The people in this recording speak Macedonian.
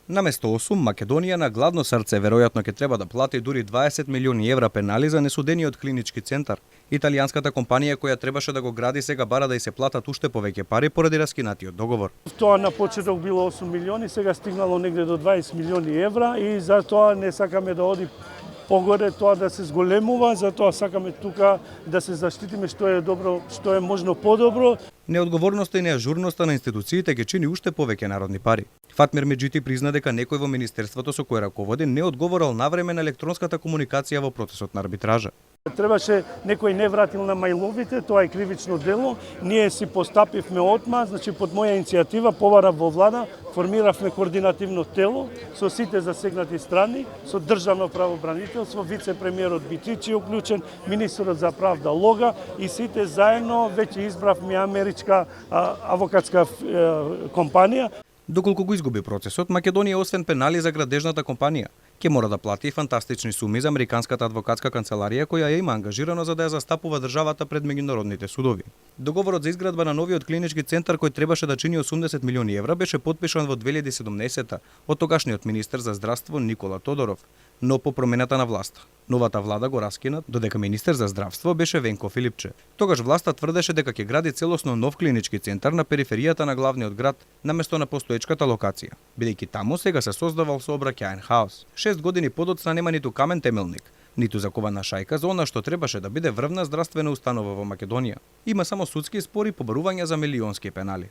Наместо 8, Македонија на гладно срце веројатно ќе треба да плати дури 20 милиони евра пенали за несудениот клинички центар. Италијанската компанија која требаше да го гради сега бара да й се платат уште повеќе пари поради раскинатиот договор. Тоа на почеток било 8 милиони, сега стигнало негде до 20 милиони евра и затоа не сакаме да оди погоре, тоа да се зголемува, затоа сакаме тука да се заштитиме што е добро, што е можно подобро. Неодговорноста и неажурноста на институциите ќе чини уште повеќе народни пари. Фатмир Меджити призна дека некој во министерството со кое раководи не одговорил навреме на електронската комуникација во процесот на арбитража. Требаше некој не вратил на мајловите, тоа е кривично дело. Ние си постапивме отма, значи под моја иницијатива, поварав во влада, формиравме координативно тело со сите засегнати страни, со државно правобранителство, вице-премиерот Битичи е уклучен, министерот за правда Лога и сите заедно веќе избравме америчка авокатска компанија. Доколку го изгуби процесот, Македонија освен пенали за градежната компанија, ќе мора да плати и фантастични суми за американската адвокатска канцеларија која ја има ангажирано за да ја застапува државата пред меѓународните судови. Договорот за изградба на новиот клинички центар кој требаше да чини 80 милиони евра беше потпишан во 2017 од тогашниот министер за здравство Никола Тодоров, но по промената на власта. Новата влада го раскина, додека министер за здравство беше Венко Филипче. Тогаш власта тврдеше дека ќе гради целосно нов клинички центар на периферијата на главниот град наместо на постоечката локација, бидејќи таму сега се создавал сообраќаен хаос. 6 години подоцна нема ниту камен темелник, ниту закована шајка за она што требаше да биде врвна здравствена установа во Македонија. Има само судски спори и побарувања за милионски пенали.